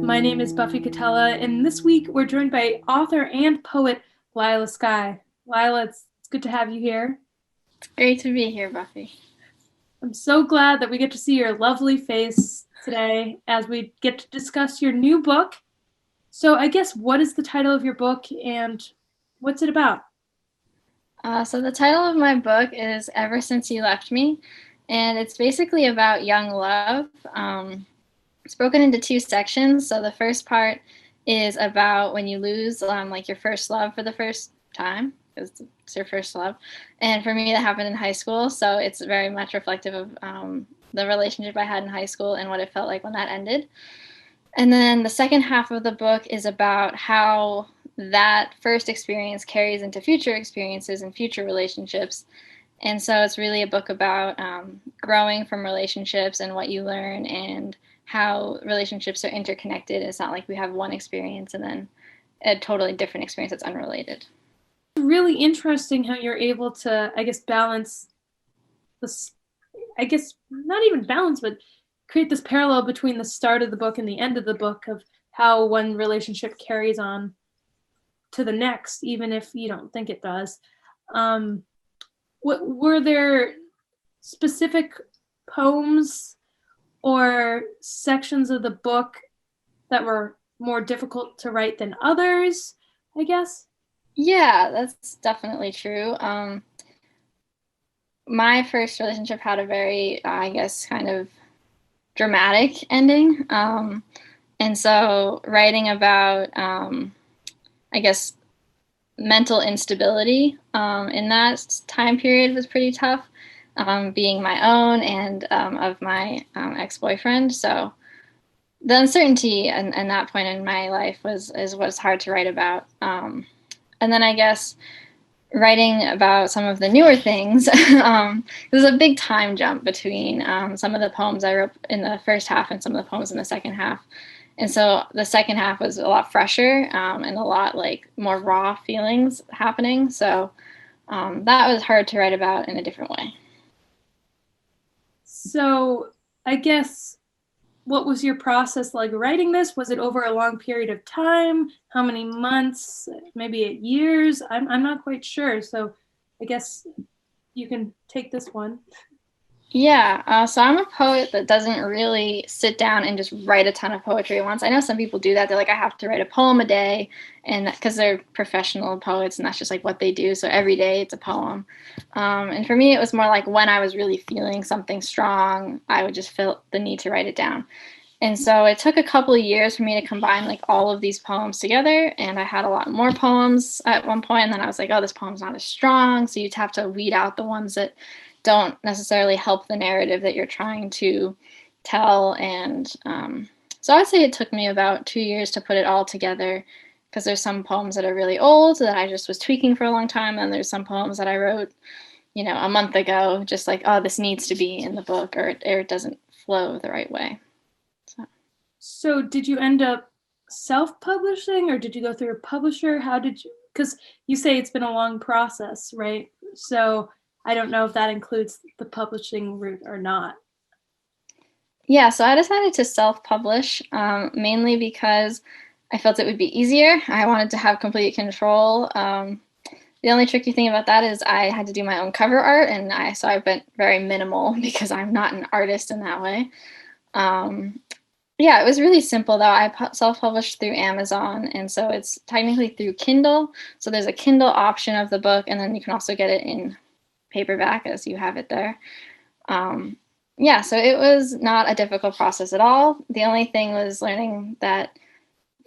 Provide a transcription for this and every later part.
My name is Buffy Catella, and this week we're joined by author and poet Lilah Skye. Lilah, it's good to have you here. It's great to be here, Buffy. I'm so glad that we get to see your lovely face today as we get to discuss your new book. So I guess, what is the title of your book and what's it about? So the title of my book is Ever Since You Left Me, and it's basically about young love. It's broken into two sections. So the first part is about when you lose like your first love for the first time, because it's your first love. And for me, that happened in high school. So it's very much reflective of the relationship I had in high school and what it felt like when that ended. And then the second half of the book is about how that first experience carries into future experiences and future relationships. And so it's really a book about growing from relationships and what you learn and how relationships are interconnected. It's not like we have one experience and then a totally different experience that's unrelated. Really interesting how you're able to, I guess, balance this, I guess, not even balance, but create this parallel between the start of the book and the end of the book of how one relationship carries on to the next, even if you don't think it does. What were there specific poems or sections of the book that were more difficult to write than others, I guess? Yeah, that's definitely true. My first relationship had a very, I guess, kind of dramatic ending. And so writing about, I guess, mental instability in that time period was pretty tough. Being my own and of my ex-boyfriend. So the uncertainty and that point in my life is what's hard to write about. And then I guess writing about some of the newer things, there's a big time jump between some of the poems I wrote in the first half and some of the poems in the second half. And so the second half was a lot fresher and a lot like more raw feelings happening. So that was hard to write about in a different way. So I guess, what was your process like writing this? Was it over a long period of time? How many months? Maybe years? I'm not quite sure. So I guess you can take this one. Yeah, so I'm a poet that doesn't really sit down and just write a ton of poetry at once. I know some people do that. They're like, I have to write a poem a day, and because they're professional poets, and that's just like what they do. So every day it's a poem. And for me, it was more like when I was really feeling something strong, I would just feel the need to write it down. And so it took a couple of years for me to combine like all of these poems together, and I had a lot more poems at one point, and then I was like, oh, this poem's not as strong, so you'd have to weed out the ones that don't necessarily help the narrative that you're trying to tell. And so I would say it took me about 2 years to put it all together, because there's some poems that are really old that I just was tweaking for a long time, and there's some poems that I wrote, a month ago, just like, oh, this needs to be in the book, or it doesn't flow the right way. So did you end up self-publishing, or did you go through a publisher? How did you, because you say it's been a long process, right? So I don't know if that includes the publishing route or not. Yeah, so I decided to self-publish mainly because I felt it would be easier. I wanted to have complete control. The only tricky thing about that is I had to do my own cover art, and so I went very minimal because I'm not an artist in that way. Yeah, it was really simple though. I self-published through Amazon, and so it's technically through Kindle. So there's a Kindle option of the book, and then you can also get it in paperback as you have it there. Yeah, so it was not a difficult process at all. The only thing was learning that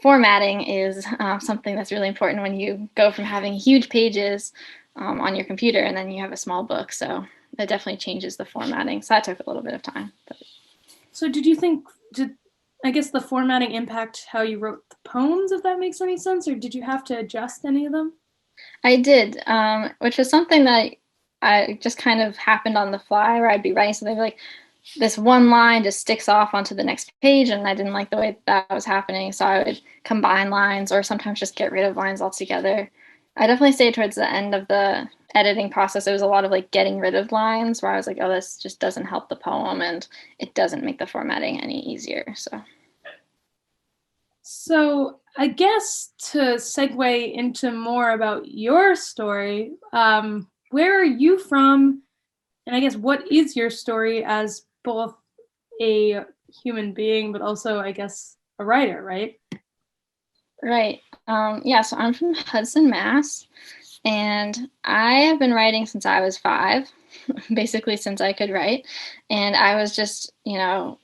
formatting is something that's really important when you go from having huge pages on your computer and then you have a small book. So that definitely changes the formatting. So that took a little bit of time. But. So did you think, did I guess the formatting impact how you wrote the poems, if that makes any sense, or did you have to adjust any of them? I did, which was something that I just kind of happened on the fly where I'd be writing something like this one line just sticks off onto the next page, and I didn't like the way that was happening. So I would combine lines or sometimes just get rid of lines altogether. I definitely say towards the end of the editing process, it was a lot of like getting rid of lines where I was like, oh, this just doesn't help the poem and it doesn't make the formatting any easier. So I guess to segue into more about your story, where are you from? And I guess what is your story as both a human being, but also, I guess, a writer, right? Right. Yeah, so I'm from Hudson, Mass. And I have been writing since I was 5, basically since I could write. And I was just,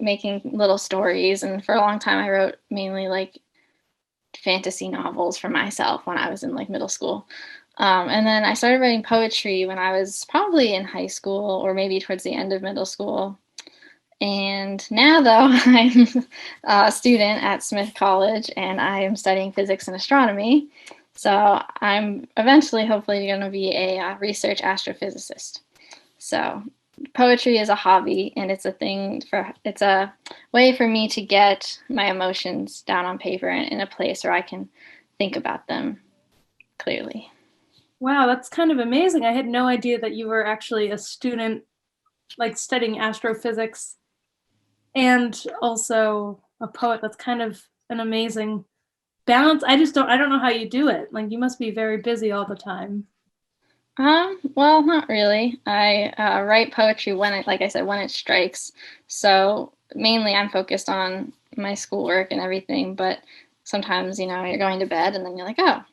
making little stories. And for a long time, I wrote mainly like fantasy novels for myself when I was in like middle school. And then I started writing poetry when I was probably in high school or maybe towards the end of middle school. And now, though, I'm a student at Smith College and I am studying physics and astronomy. So I'm eventually, hopefully, going to be a research astrophysicist. So poetry is a hobby, and it's a way for me to get my emotions down on paper and in a place where I can think about them clearly. Wow, that's kind of amazing. I had no idea that you were actually a student, like studying astrophysics and also a poet. That's kind of an amazing balance. I don't know how you do it. Like you must be very busy all the time. Well, not really. I write poetry when like I said, when it strikes. So mainly I'm focused on my schoolwork and everything, but sometimes, you're going to bed and then you're like, oh,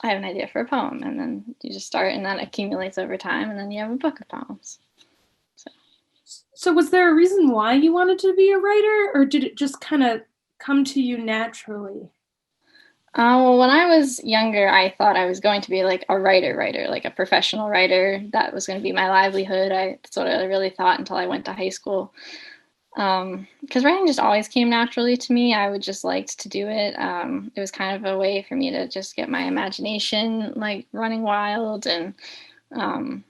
I have an idea for a poem. And then you just start and that accumulates over time and then you have a book of poems. So, So was there a reason why you wanted to be a writer, or did it just kind of come to you naturally? well, when I was younger, I thought I was going to be like a writer, like a professional writer. That was going to be my livelihood. That's what I really thought until I went to high school. Because writing just always came naturally to me. I would just liked to do it. It was kind of a way for me to just get my imagination like running wild, and um,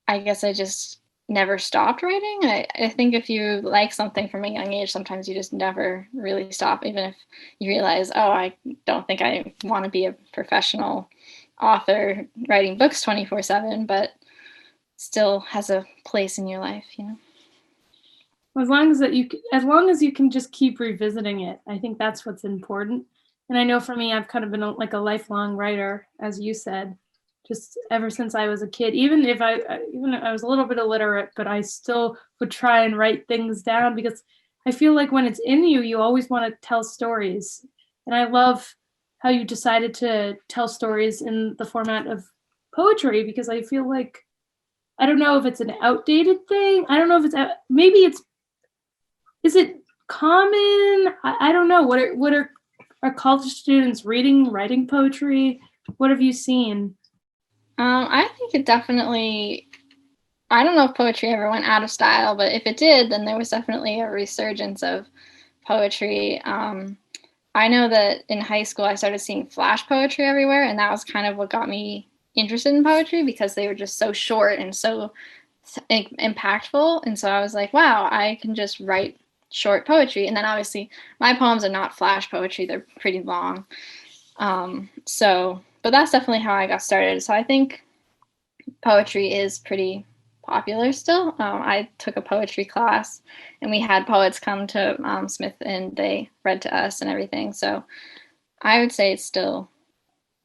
I guess I just never stopped writing. I think if you like something from a young age, sometimes you just never really stop, even if you realize, oh, I don't think I want to be a professional author writing books 24/7, but still has a place in your life. As long as you can just keep revisiting it, I think that's what's important. And I know for me, I've kind of been like a lifelong writer, as you said, just ever since I was a kid. Even if I was a little bit illiterate, but I still would try and write things down because I feel like when it's in you, you always want to tell stories. And I love how you decided to tell stories in the format of poetry because I feel like I don't know if it's an outdated thing. I don't know if maybe it's is it common? I don't know. Are college students reading, writing poetry? What have you seen? I think it definitely. I don't know if poetry ever went out of style, but if it did, then there was definitely a resurgence of poetry. I know that in high school I started seeing flash poetry everywhere, and that was kind of what got me interested in poetry because they were just so short and so impactful. And so I was like, wow, I can just write short poetry. And then obviously my poems are not flash poetry, they're pretty long. But that's definitely how I got started. So I think poetry is pretty popular still. I took a poetry class and we had poets come to Smith and they read to us and everything. So I would say it's still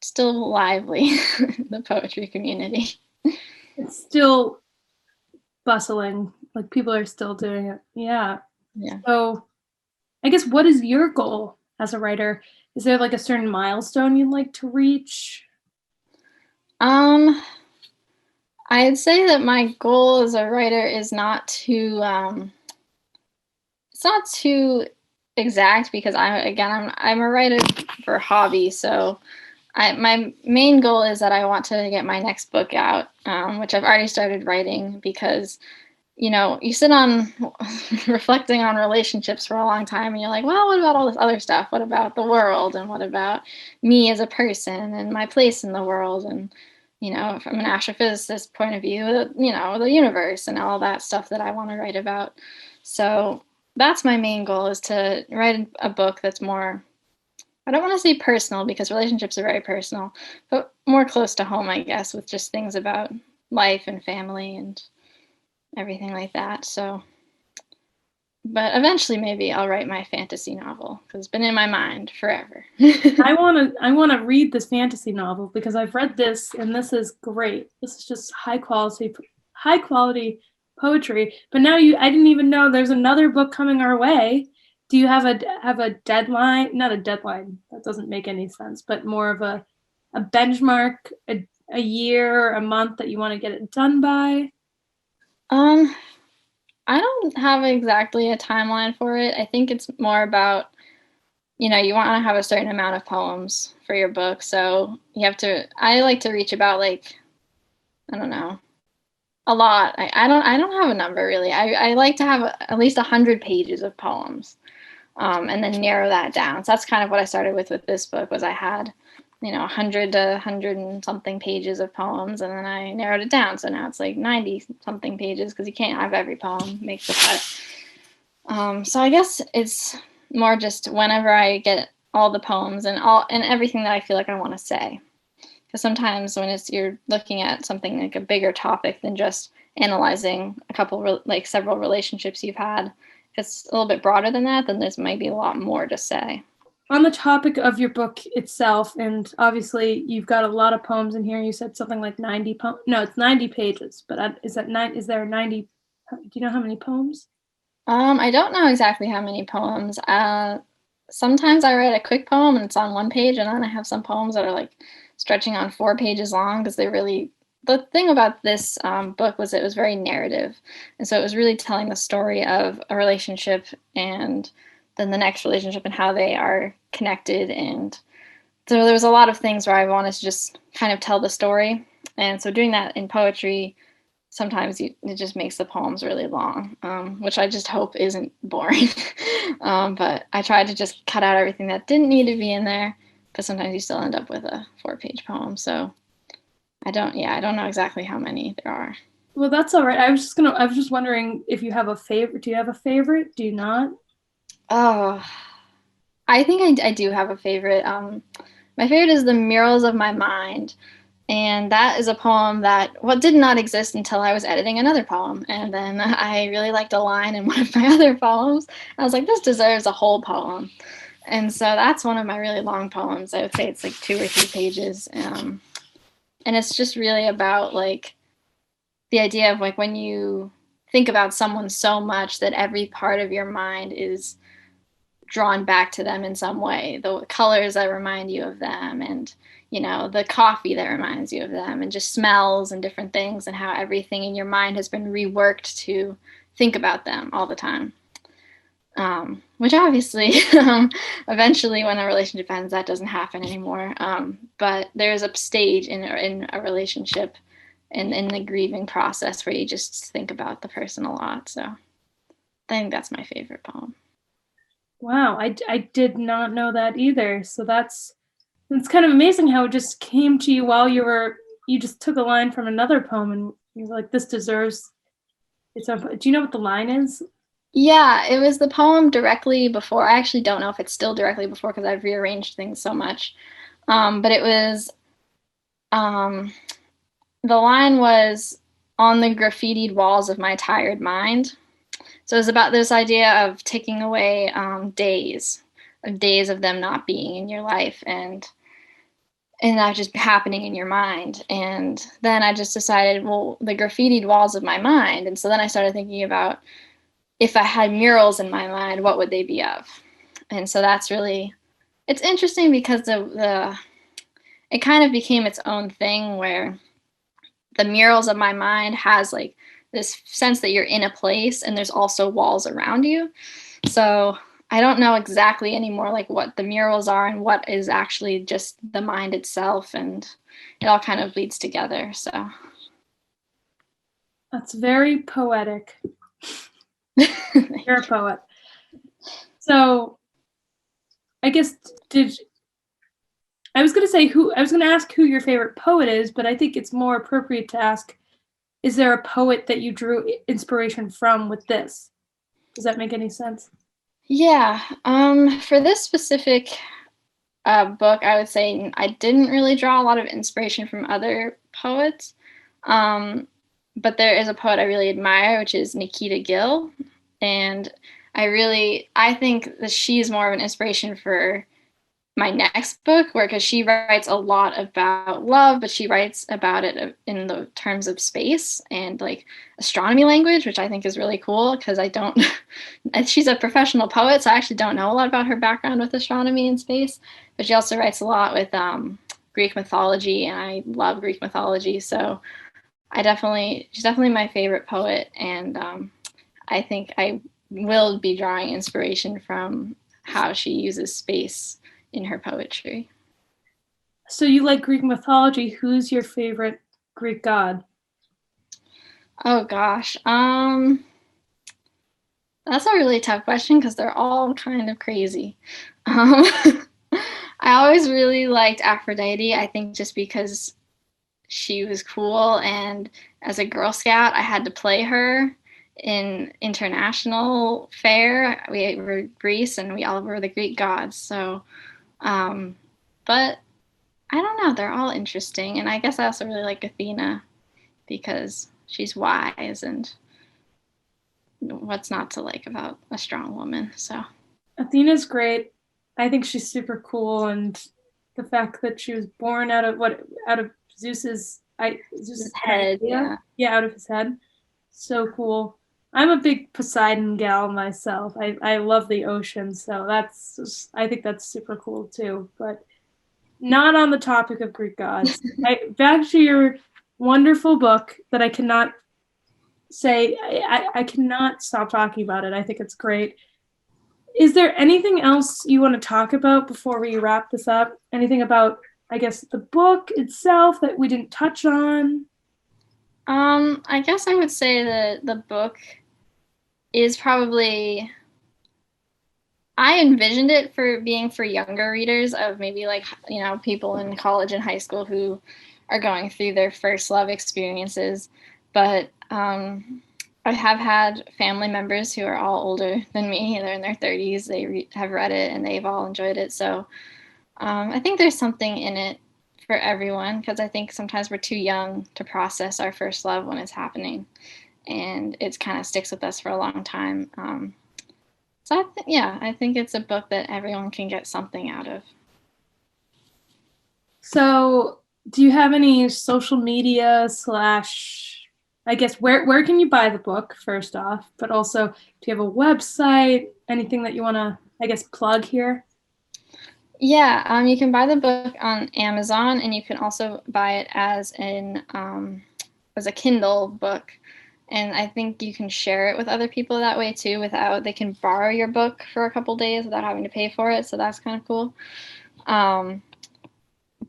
lively, the poetry community. It's still bustling. Like people are still doing it. Yeah. Yeah. So I guess what is your goal as a writer? Is there like a certain milestone you'd like to reach? Um, I'd say that my goal as a writer is not to it's not to exact because I'm a writer for hobby, so my main goal is that I want to get my next book out, which I've already started writing because you sit on reflecting on relationships for a long time and you're like, well, what about all this other stuff? What about the world? And what about me as a person and my place in the world? And, from an astrophysicist point of view, the universe and all that stuff that I want to write about. So that's my main goal, is to write a book that's more, I don't want to say personal because relationships are very personal, but more close to home, I guess, with just things about life and family and everything like that. So, but eventually maybe I'll write my fantasy novel because it's been in my mind forever. I want to read this fantasy novel because I've read this and this is great. This is just high quality poetry. But now I didn't even know there's another book coming our way. Do you have a deadline? Not a deadline. That doesn't make any sense, but more of a benchmark, a year, a month that you want to get it done by? um, I don't have exactly a timeline for it. I think it's more about, you want to have a certain amount of poems for your book. So I like to reach about like, I don't know, a lot. I don't have a number really. I like to have at least 100 pages of poems, and then narrow that down. So that's kind of what I started with this book. Was I had 100 to 100 and something pages of poems, and then I narrowed it down. So now it's like 90 something pages because you can't have every poem make the cut. So I guess it's more just whenever I get all the poems and everything that I feel like I want to say. Because sometimes when you're looking at something like a bigger topic than just analyzing like several relationships you've had, if it's a little bit broader than that, then there's maybe a lot more to say. On the topic of your book itself, and obviously you've got a lot of poems in here. You said something like 90 poems. No, it's 90 pages, but is that nine? Is there 90? Do you know how many poems? I don't know exactly how many poems. Sometimes I write a quick poem and it's on one page, and then I have some poems that are like stretching on 4 pages long because they really. The thing about this book was it was very narrative, and so it was really telling the story of a relationship and then the next relationship and how they are connected. And so there was a lot of things where I wanted to just kind of tell the story, and so doing that in poetry sometimes it just makes the poems really long, which I just hope isn't boring. But I tried to just cut out everything that didn't need to be in there, because sometimes you still end up with a 4 page poem. So I don't know exactly how many there are. Well, that's all right. I was just wondering if you have a favorite. Do you have a favorite? Do you not? Oh, I think I do have a favorite. My favorite is The Murals of My Mind. And that is a poem that did not exist until I was editing another poem. And then I really liked a line in one of my other poems. I was like, this deserves a whole poem. And so that's one of my really long poems. I would say it's like 2 or 3 pages. And it's just really about like the idea of like when you think about someone so much that every part of your mind is drawn back to them in some way. The colors that remind you of them, and the coffee that reminds you of them, and just smells and different things, and how everything in your mind has been reworked to think about them all the time. Which obviously, eventually, when a relationship ends, that doesn't happen anymore. But there's a stage in a relationship and in the grieving process where you just think about the person a lot. So I think that's my favorite poem. Wow, I did not know that either. So it's kind of amazing how it just came to you while you just took a line from another poem and you're like, this deserves its own. Do you know what the line is? Yeah, it was the poem directly before. I actually don't know if it's still directly before because I've rearranged things so much. But it was um, the line was on the graffitied walls of my tired mind. So it was about this idea of taking away days of them not being in your life, and that just happening in your mind. And then I just decided, well, the graffitied walls of my mind. And so then I started thinking about, if I had murals in my mind, what would they be of? And so it's interesting because it kind of became its own thing where the murals of my mind has like this sense that you're in a place and there's also walls around you. So I don't know exactly anymore like what the murals are and what is actually just the mind itself, and it all kind of bleeds together. So That's very poetic. You're a poet. So I guess did I was gonna say who I was gonna ask who your favorite poet is, but I think it's more appropriate to ask, is there a poet that you drew inspiration from with this? Does that make any sense? yeah, for this specific book, I would say I didn't really draw a lot of inspiration from other poets. Um, but there is a poet I really admire, which is Nikita Gill. And I think that she's more of an inspiration for my next book, because she writes a lot about love, but she writes about it in the terms of space and like astronomy language, which I think is really cool because I don't, she's a professional poet, so I actually don't know a lot about her background with astronomy and space, but she also writes a lot with Greek mythology, and I love Greek mythology. So she's definitely my favorite poet, and I think I will be drawing inspiration from how she uses space in her poetry. So you like Greek mythology. Who's your favorite Greek god? Oh gosh. That's a really tough question because they're all kind of crazy. Um, I always really liked Aphrodite, I think just because she was cool, and as a Girl Scout, I had to play her in international fair. We were Greece and we all were the Greek gods. So, but I don't know, they're all interesting. And I guess I also really like Athena because she's wise, and what's not to like about a strong woman. So Athena's great. I think she's super cool, and the fact that she was born out of Zeus's head, idea, yeah. yeah, out of his head. So cool. I'm a big Poseidon gal myself. I love the ocean, so I think that's super cool too. But not on the topic of Greek gods. Back to your wonderful book that I cannot say I cannot stop talking about it. I think it's great. Is there anything else you want to talk about before we wrap this up? Anything about, I guess, the book itself that we didn't touch on? I guess I would say that the book is probably, I envisioned it for being for younger readers of maybe like, people in college and high school who are going through their first love experiences. But I have had family members who are all older than me. They're in their 30s. They have read it and they've all enjoyed it. So I think there's something in it for everyone, because I think sometimes we're too young to process our first love when it's happening, and it kind of sticks with us for a long time. So I think it's a book that everyone can get something out of. So, do you have any social media slash, I guess, where can you buy the book first off? But also, do you have a website? Anything that you want to, I guess, plug here? Yeah, you can buy the book on Amazon, and you can also buy it as a Kindle book. And I think you can share it with other people that way too, they can borrow your book for a couple days without having to pay for it. So that's kind of cool. Um,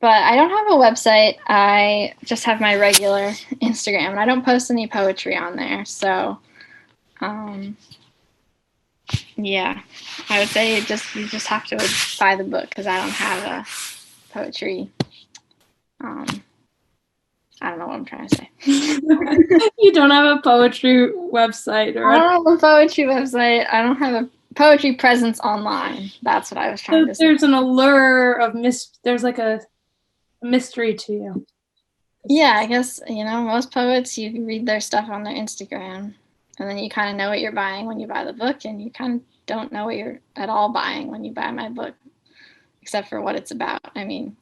but I don't have a website. I just have my regular Instagram, and I don't post any poetry on there. So, yeah, I would say you just have to buy the book because I don't have a poetry. I don't know what I'm trying to say. You don't have a poetry website, or I don't have a poetry website. I don't have a poetry presence online. That's what I was trying to say. there's an allure of there's like a mystery to you. Yeah, I guess, most poets, you read their stuff on their Instagram, and then you kind of know what you're buying when you buy the book, and you kind of don't know what you're at all buying when you buy my book, except for what it's about. I mean,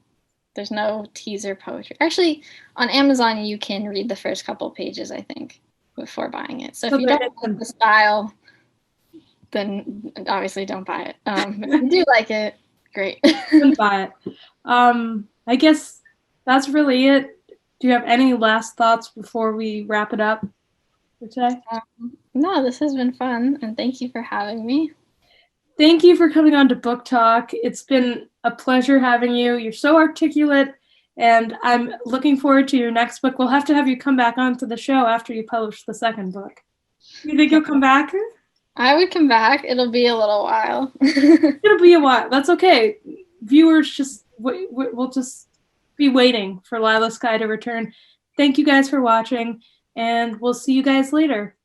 there's no teaser poetry. Actually, on Amazon, you can read the first couple pages, I think, before buying it. So if you don't like the style, then obviously don't buy it. But if you do like it, great. Buy it. I guess that's really it. Do you have any last thoughts before we wrap it up for today? No, this has been fun, and thank you for having me. Thank you for coming on to Book Talk. It's been a pleasure having you. You're so articulate, and I'm looking forward to your next book. We'll have to have you come back onto the show after you publish the second book. You think you'll come back? I would come back. It'll be a little while. It'll be a while. That's okay. Viewers just will just be waiting for Lilah Skye to return. Thank you guys for watching, and we'll see you guys later.